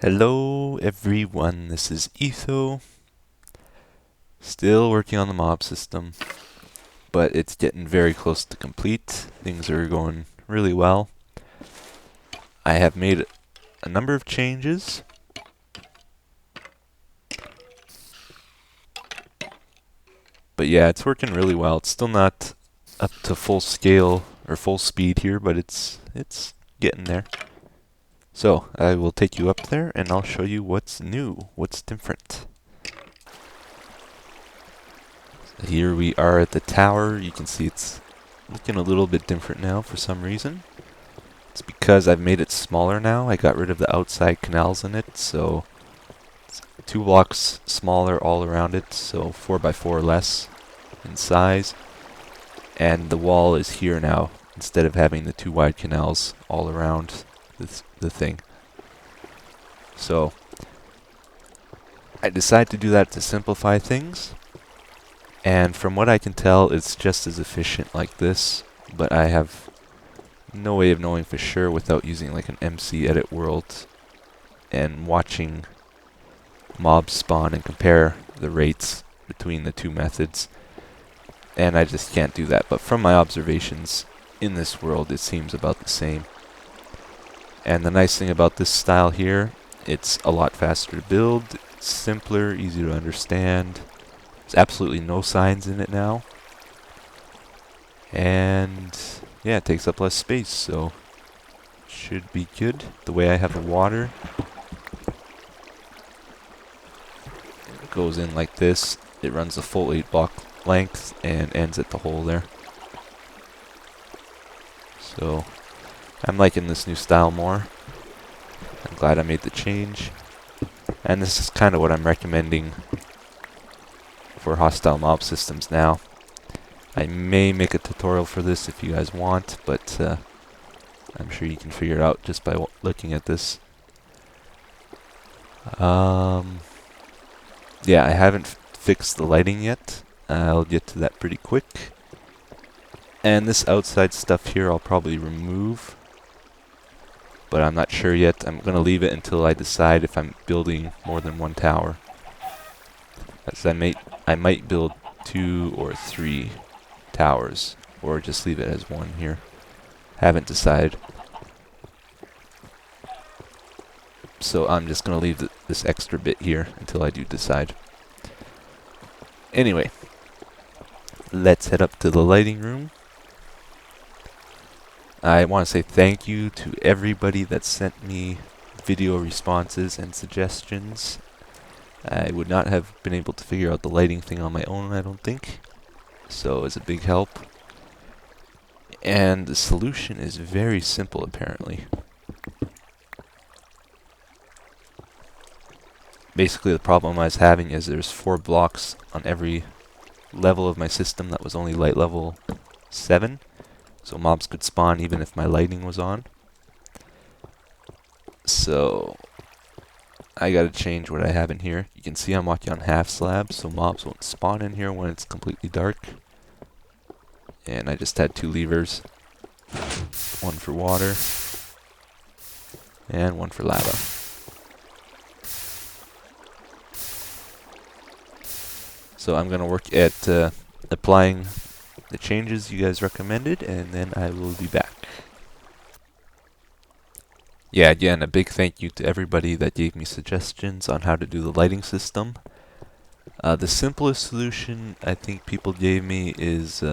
Hello everyone, this is Etho. Still working on the mob system, but it's getting very close to complete. Things are going really well. I have made a number of changes, but yeah, it's working really well. It's still not up to full scale or full speed here, but it's getting there. So, I will take you up there and I'll show you what's new, what's different. Here we are at the tower. You can see it's looking a little bit different now for some reason. It's because I've made it smaller now. I got rid of the outside canals in it, so it's 2 blocks smaller all around it, so 4x4 less in size. And the wall is here now, instead of having the 2 wide canals all around the thing. So I decided to do that to simplify things. And from what I can tell, it's just as efficient like this, but I have no way of knowing for sure without using like an MC edit world and watching mobs spawn and compare the rates between the two methods. And I just can't do that, but from my observations in this world, it seems about the same. And the nice thing about this style here, it's a lot faster to build, it's simpler, easier to understand. There's absolutely no signs in it now. And yeah, it takes up less space, so should be good. The way I have the water, it goes in like this. It runs the full 8 block length and ends at the hole there. So I'm liking this new style more. I'm glad I made the change. And this is kind of what I'm recommending for hostile mob systems now. I may make a tutorial for this if you guys want, but I'm sure you can figure it out just by looking at this. Yeah, I haven't fixed the lighting yet. I'll get to that pretty quick. And this outside stuff here I'll probably remove, but I'm not sure yet. I'm going to leave it until I decide if I'm building more than one tower. As I might build 2 or 3 towers, or just leave it as one here. Haven't decided. So I'm just going to leave this extra bit here until I do decide. Anyway, let's head up to the lighting room. I want to say thank you to everybody that sent me video responses and suggestions. I would not have been able to figure out the lighting thing on my own, I don't think. So it's a big help. And the solution is very simple, apparently. Basically, the problem I was having is there's 4 blocks on every level of my system that was only light level 7. So mobs could spawn even if my lighting was on. So I gotta change what I have in here. You can see I'm walking on half slabs, so mobs won't spawn in here when it's completely dark. And I just had 2 levers. One for water, and one for lava. So I'm gonna work at applying the changes you guys recommended, and then I will be back. Yeah, again, a big thank you to everybody that gave me suggestions on how to do the lighting system. The simplest solution I think people gave me is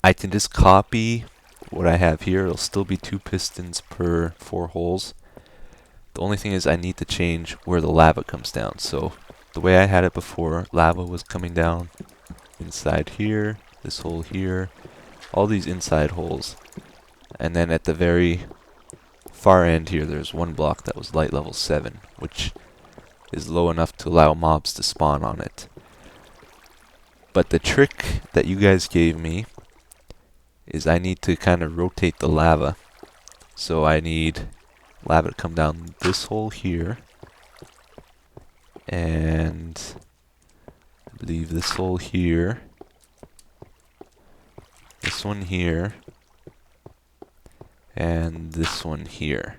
I can just copy what I have here. It'll still be 2 pistons per 4 holes. The only thing is I need to change where the lava comes down. So the way I had it before, lava was coming down inside here, this hole here, all these inside holes. And then at the very far end here, there's 1 block that was light level 7, which is low enough to allow mobs to spawn on it. But the trick that you guys gave me is I need to kind of rotate the lava. So I need lava to come down this hole here, and I believe this hole here, this one here, and this one here.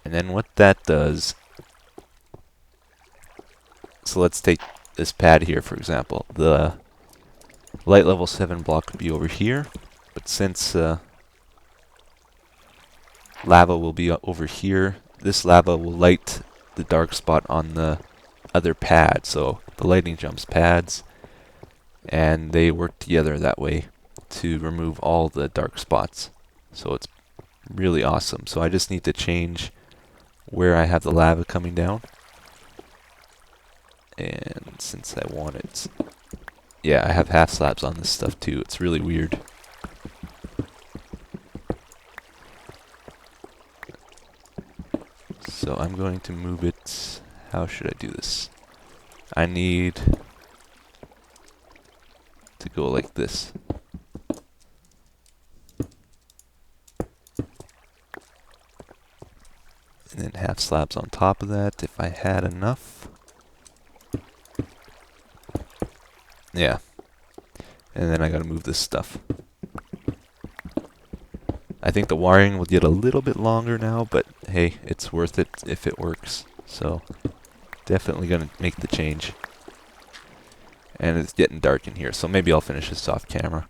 And then what that does, so let's take this pad here for example. The light level 7 block would be over here, but since lava will be over here, this lava will light the dark spot on the other pad. So the lighting jumps pads, and they work together that way to remove all the dark spots. So it's really awesome. So I just need to change where I have the lava coming down. And since I want it, yeah, I have half slabs on this stuff too. It's really weird. So I'm going to move it. How should I do this? I need to go like this. And then half slabs on top of that if I had enough. Yeah. And then I gotta move this stuff. I think the wiring will get a little bit longer now, but hey, it's worth it if it works. So definitely gonna make the change. And it's getting dark in here, so maybe I'll finish this off camera.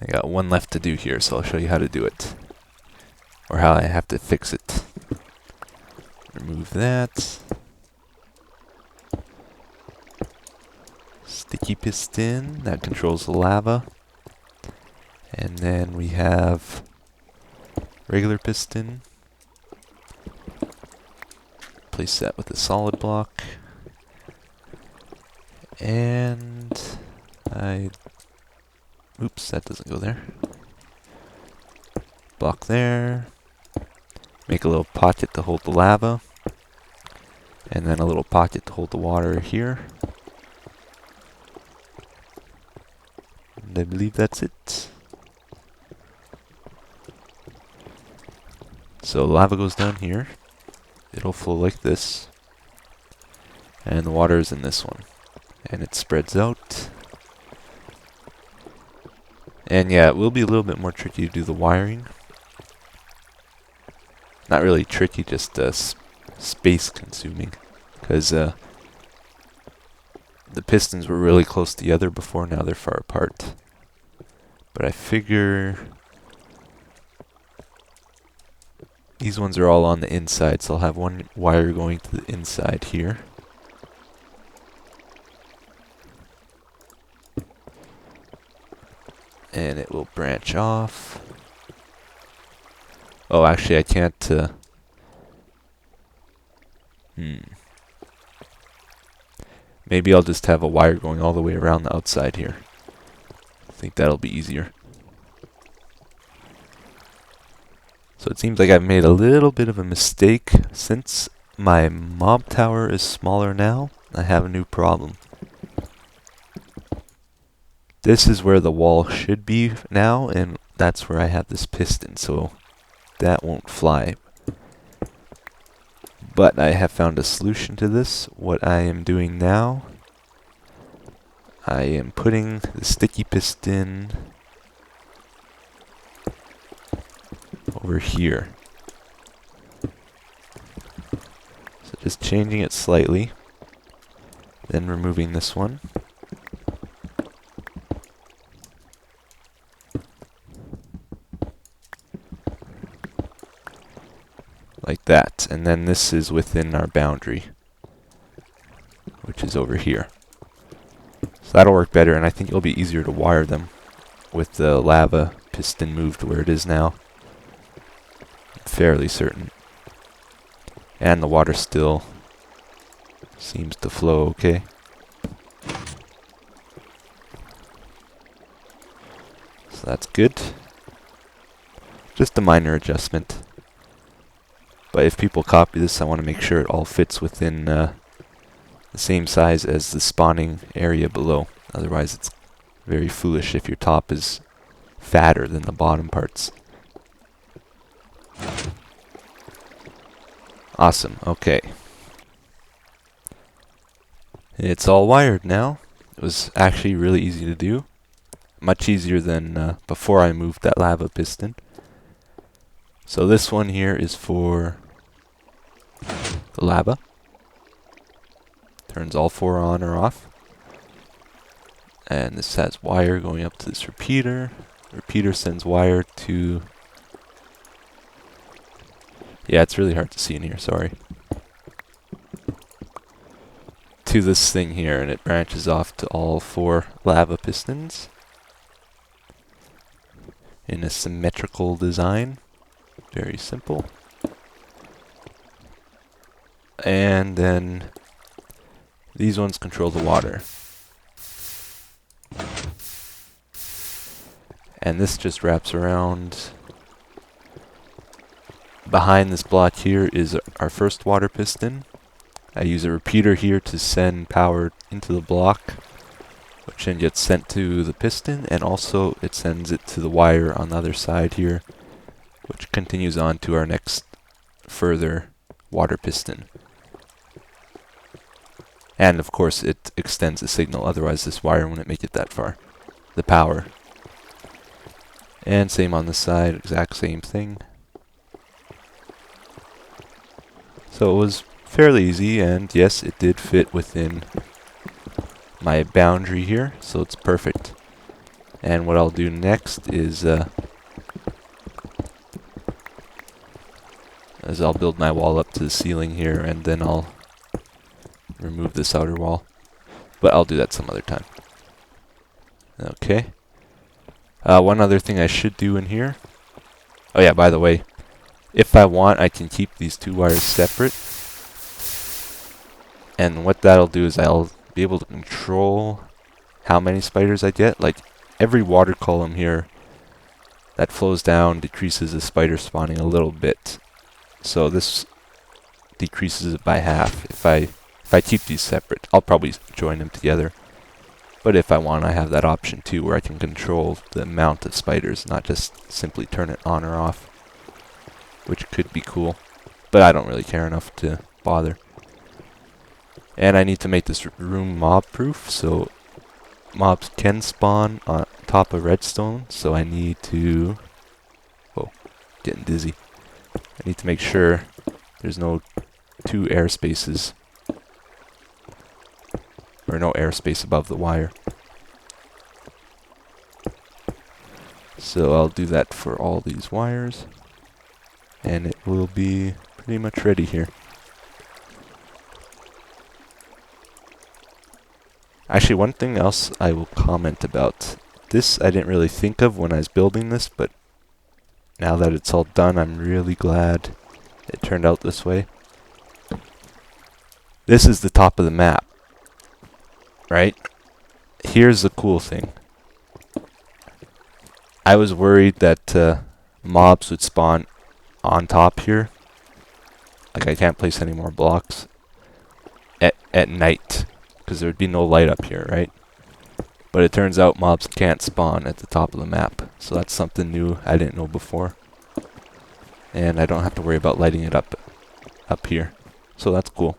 I got one left to do here, so I'll show you how to do it. Or how I have to fix it. Remove that. Sticky piston, that controls the lava. And then we have regular piston. Place that with a solid block. And oops, that doesn't go there. Block there. Make a little pocket to hold the lava. And then a little pocket to hold the water here. And I believe that's it. So lava goes down here. It'll flow like this. And the water is in this one. And it spreads out. And yeah, it will be a little bit more tricky to do the wiring. Not really tricky, just space consuming. Because the pistons were really close together before, now they're far apart. But I figure these ones are all on the inside, so I'll have one wire going to the inside here. And it will branch off. Oh, actually I can't, Maybe I'll just have a wire going all the way around the outside here. I think that'll be easier. So it seems like I've made a little bit of a mistake. Since my mob tower is smaller now, I have a new problem. This is where the wall should be now, and that's where I have this piston, so that won't fly. But I have found a solution to this. What I am doing now, I am putting the sticky piston over here. So just changing it slightly, then removing this one. Like that, and then this is within our boundary, which is over here. So that'll work better, and I think it'll be easier to wire them with the lava piston moved where it is now. I'm fairly certain. And the water still seems to flow okay. So that's good. Just a minor adjustment. But if people copy this, I want to make sure it all fits within the same size as the spawning area below. Otherwise it's very foolish if your top is fatter than the bottom parts. Awesome, okay. It's all wired now. It was actually really easy to do. Much easier than before I moved that lava piston. So this one here is for the lava. Turns all 4 on or off. And this has wire going up to this repeater. Repeater sends wire to... Yeah, it's really hard to see in here, sorry. To this thing here, and it branches off to all 4 lava pistons in a symmetrical design. Very simple. And then these ones control the water. And this just wraps around. Behind this block here is our first water piston. I use a repeater here to send power into the block, which then gets sent to the piston, and also it sends it to the wire on the other side here, which continues on to our next further water piston. And of course it extends the signal, otherwise this wire wouldn't make it that far. The power. And same on this side, exact same thing. So it was fairly easy, and yes, it did fit within my boundary here, so it's perfect. And what I'll do next is I'll build my wall up to the ceiling here, and then I'll remove this outer wall. But I'll do that some other time. Okay. One other thing I should do in here. Oh yeah, by the way, if I want, I can keep these 2 wires separate. And what that'll do is I'll be able to control how many spiders I get. Like, every water column here that flows down decreases the spider spawning a little bit. So this decreases it by half. If I keep these separate, I'll probably join them together. But if I want, I have that option too, where I can control the amount of spiders, not just simply turn it on or off, which could be cool. But I don't really care enough to bother. And I need to make this room mob-proof, so mobs can spawn on top of redstone, so I need to... Whoa, getting dizzy. I need to make sure there's no 2 air spaces. Or no airspace above the wire. So I'll do that for all these wires. And it will be pretty much ready here. Actually, one thing else I will comment about. This I didn't really think of when I was building this, but now that it's all done, I'm really glad it turned out this way. This is the top of the map. Right? Here's the cool thing. I was worried that mobs would spawn on top here. Like, I can't place any more blocks at night, because there would be no light up here, right? But it turns out mobs can't spawn at the top of the map. So that's something new I didn't know before. And I don't have to worry about lighting it up here. So that's cool.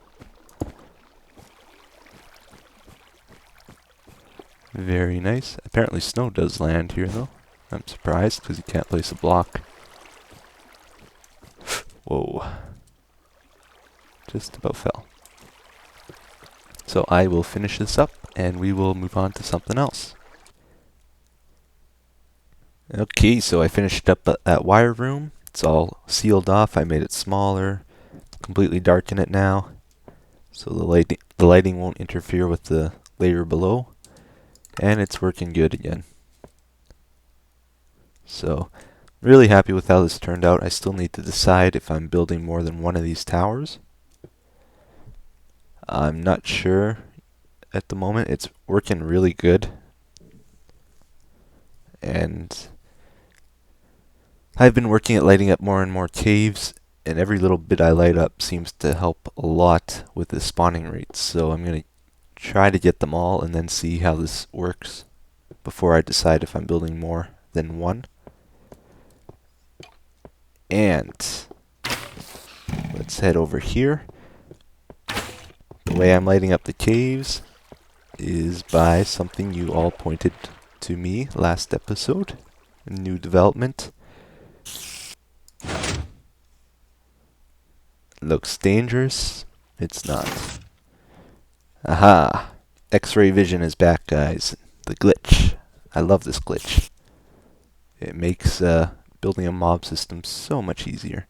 Very nice. Apparently snow does land here, though. I'm surprised, because you can't place a block. Whoa. Just about fell. So I will finish this up, and we will move on to something else. Okay, so I finished up that wire room. It's all sealed off. I made it smaller. Completely darken it now. So the lighting won't interfere with the layer below. And it's working good again. So, really happy with how this turned out. I still need to decide if I'm building more than one of these towers. I'm not sure at the moment. It's working really good. And I've been working at lighting up more and more caves, and every little bit I light up seems to help a lot with the spawning rates. So I'm going to try to get them all and then see how this works before I decide if I'm building more than one. And let's head over here. The way I'm lighting up the caves is by something you all pointed to me last episode. A new development. Looks dangerous. It's not. Aha! X-ray vision is back, guys. The glitch. I love this glitch. It makes building a mob system so much easier.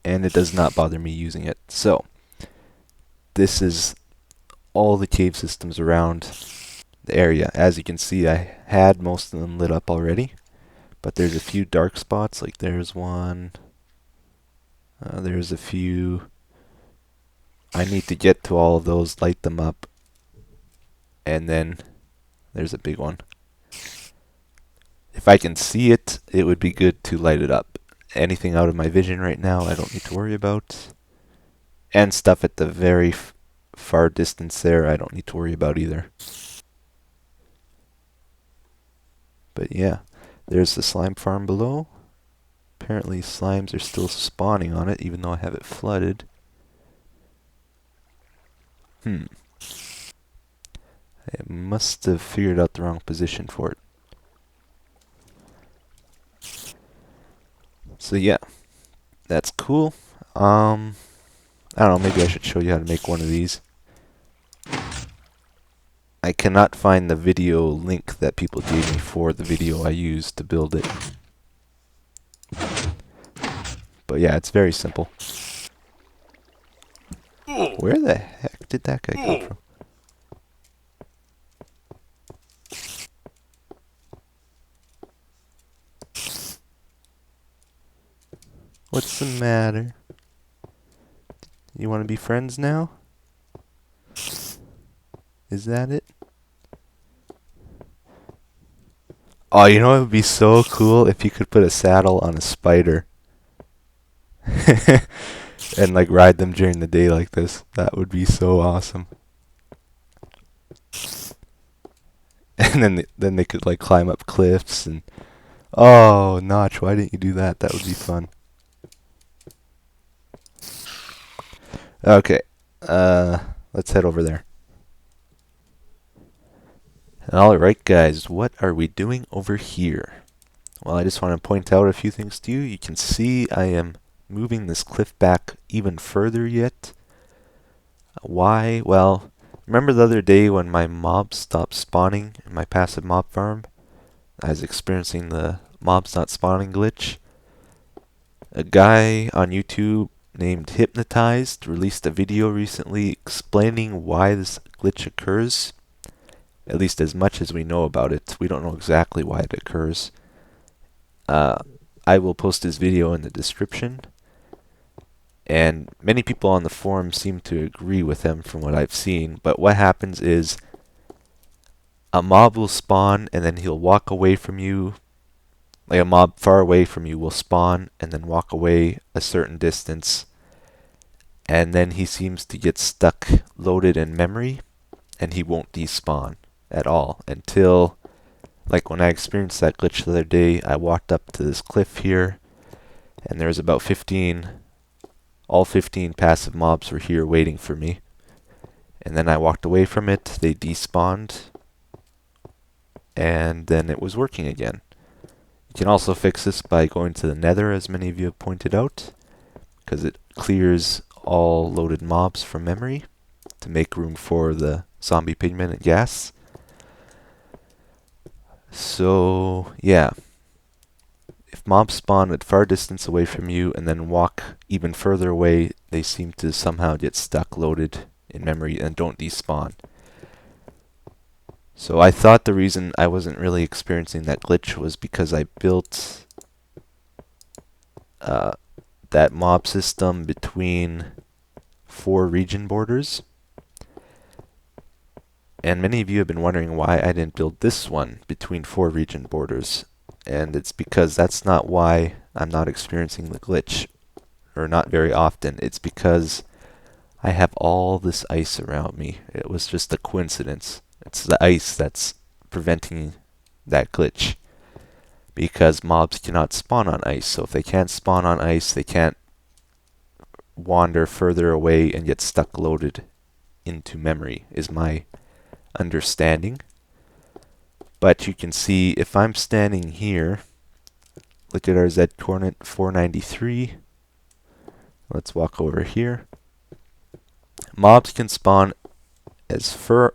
And it does not bother me using it. So, this is all the cave systems around the area. As you can see, I had most of them lit up already. But there's a few dark spots, like there's one. There's a few. I need to get to all of those, light them up. And then there's a big one. If I can see it, it would be good to light it up. Anything out of my vision right now, I don't need to worry about. And stuff at the very far distance there, I don't need to worry about either. But yeah, there's the slime farm below. Apparently slimes are still spawning on it, even though I have it flooded. I must have figured out the wrong position for it. So yeah, that's cool. I don't know, maybe I should show you how to make one of these. I cannot find the video link that people gave me for the video I used to build it. But yeah, it's very simple. Where the heck did that guy come from? What's the matter? You want to be friends now? Is that it? Oh, you know it would be so cool if you could put a saddle on a spider. And like ride them during the day like this. That would be so awesome. And then they could like climb up cliffs and oh, Notch, why didn't you do that? That would be fun. Okay. Let's head over there. Alright guys, what are we doing over here? Well, I just want to point out a few things to you. You can see I am moving this cliff back even further yet. Why? Well, remember the other day when my mobs stopped spawning in my passive mob farm? I was experiencing the mobs not spawning glitch. A guy on YouTube named Hypnotized released a video recently explaining why this glitch occurs. At least as much as we know about it. We don't know exactly why it occurs. I will post his video in the description. And many people on the forum seem to agree with him from what I've seen. But what happens is a mob will spawn and then he'll walk away from you. Like a mob far away from you will spawn and then walk away a certain distance. And then he seems to get stuck loaded in memory and he won't despawn at all until, like when I experienced that glitch the other day, I walked up to this cliff here and there's about 15, all 15 passive mobs were here waiting for me. And then I walked away from it, they despawned, and then it was working again. You can also fix this by going to the Nether, as many of you have pointed out, because it clears all loaded mobs from memory to make room for the zombie pigmen and gas. So, yeah. If mobs spawn at far distance away from you and then walk even further away, they seem to somehow get stuck loaded in memory and don't despawn. So I thought the reason I wasn't really experiencing that glitch was because I built that mob system between 4 region borders. And many of you have been wondering why I didn't build this one between 4 region borders. And it's because that's not why I'm not experiencing the glitch, or not very often. It's because I have all this ice around me. It was just a coincidence. It's the ice that's preventing that glitch. Because mobs cannot spawn on ice. So if they can't spawn on ice, they can't wander further away and get stuck loaded into memory, is my understanding. But you can see if I'm standing here, look at our Z coordinate 493. Let's walk over here. Mobs can spawn as far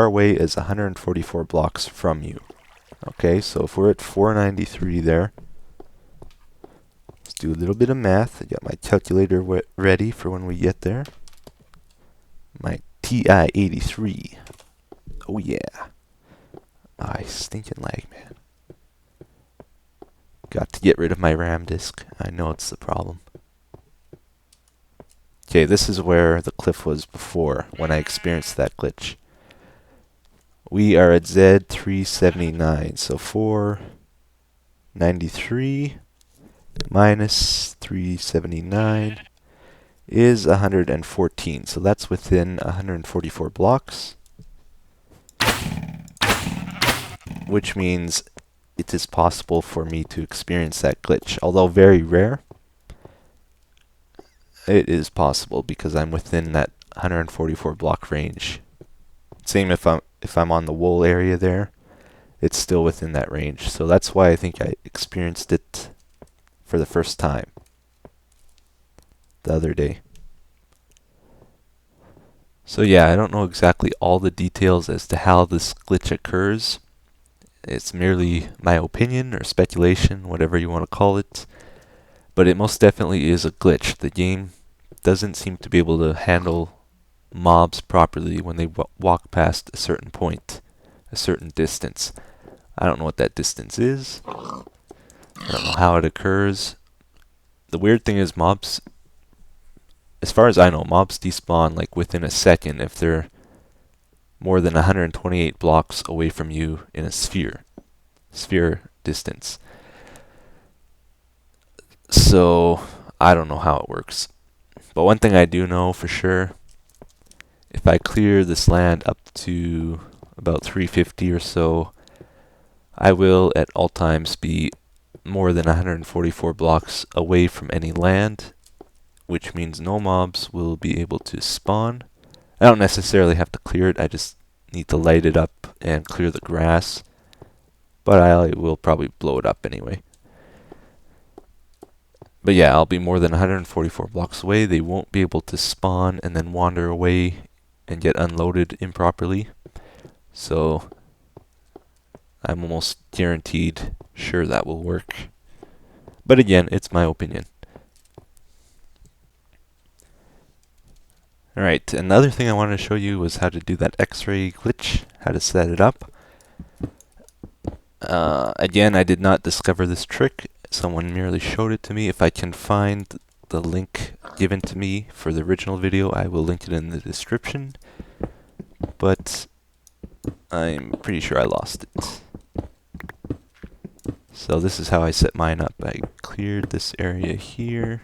away as 144 blocks from you. Okay, so if we're at 493 there, let's do a little bit of math. I got my calculator ready for when we get there. My TI-83. Oh yeah. I stinking lag, man. Got to get rid of my RAM disk. I know it's the problem. Okay, this is where the cliff was before, when I experienced that glitch. We are at Z379, so 493 minus 379 is 114. So that's within 144 blocks, which means it is possible for me to experience that glitch. Although very rare, it is possible because I'm within that 144 block range. Same if I'm on the wool area there, it's still within that range. So that's why I think I experienced it for the first time the other day. So yeah, I don't know exactly all the details as to how this glitch occurs. It's merely my opinion or speculation, whatever you want to call it. But it most definitely is a glitch. The game doesn't seem to be able to handle mobs properly when they walk past a certain point, a certain distance. I don't know what that distance is. I don't know how it occurs. The weird thing is mobs, as far as I know, mobs despawn like within a second if they're more than 128 blocks away from you in a sphere distance. So I don't know how it works. But one thing I do know for sure, if I clear this land up to about 350 or so, I will at all times be more than 144 blocks away from any land, which means no mobs will be able to spawn. I don't necessarily have to clear it, I just need to light it up and clear the grass, but I will probably blow it up anyway. But yeah, I'll be more than 144 blocks away. They won't be able to spawn and then wander away and get unloaded improperly. So I'm almost guaranteed sure that will work. But again, it's my opinion. Alright, another thing I wanted to show you was how to do that X-ray glitch, how to set it up. Again, I did not discover this trick. Someone merely showed it to me. If I can find the link given to me for the original video, I will link it in the description. But I'm pretty sure I lost it. So this is how I set mine up. I cleared this area here.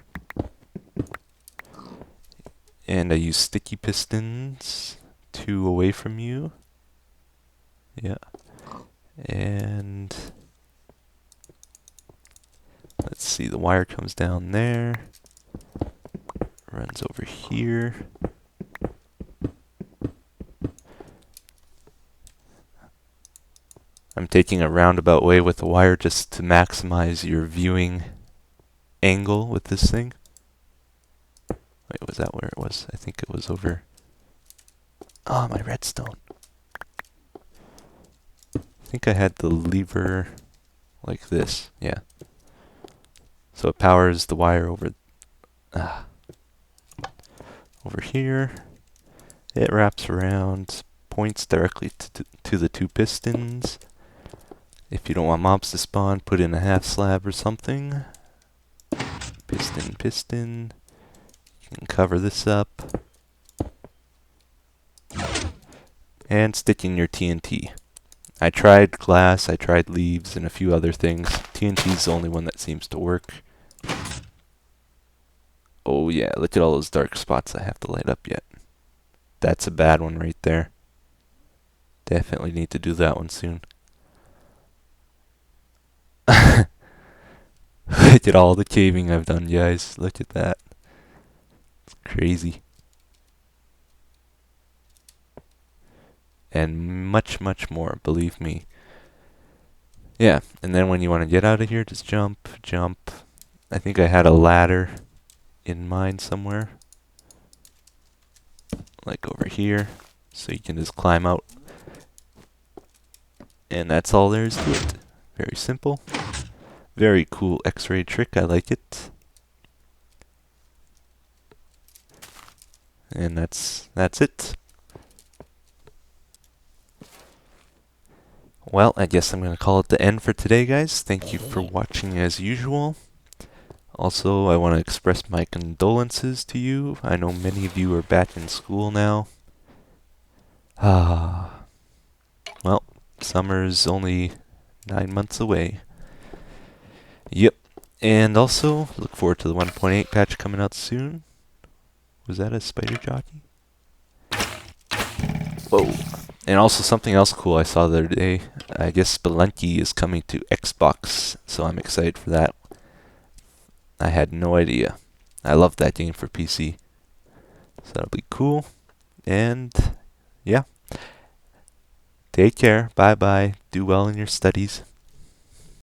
And I use sticky pistons, 2 away from you. Yeah. And let's see, the wire comes down there, runs over here. I'm taking a roundabout way with the wire just to maximize your viewing angle with this thing. Wait, was that where it was? I think it was over. Oh, my redstone. I think I had the lever like this. Yeah. So it powers the wire over here. It wraps around, points directly to the 2 pistons. If you don't want mobs to spawn, put in a half slab or something. Piston. You can cover this up. And stick in your TNT. I tried glass, I tried leaves, and a few other things. TNT is the only one that seems to work. Oh yeah, look at all those dark spots I have to light up yet. That's a bad one right there. Definitely need to do that one soon. Look at all the caving I've done, guys. Look at that. It's crazy. And much, much more, believe me. Yeah, and then when you want to get out of here, just jump. I think I had a ladder in mind somewhere, like over here, so you can just climb out. And that's all there is to it. Very simple. Very cool X-ray trick, I like it. And that's it. Well, I guess I'm going to call it the end for today, guys. Thank you for watching as usual. Also, I want to express my condolences to you. I know many of you are back in school now. Well, summer's only 9 months away. Yep. And also, look forward to the 1.8 patch coming out soon. Was that a spider jockey? Whoa. And also something else cool I saw the other day. I guess Spelunky is coming to Xbox, so I'm excited for that. I had no idea. I love that game for PC. So that'll be cool. And yeah. Take care. Bye bye. Do well in your studies.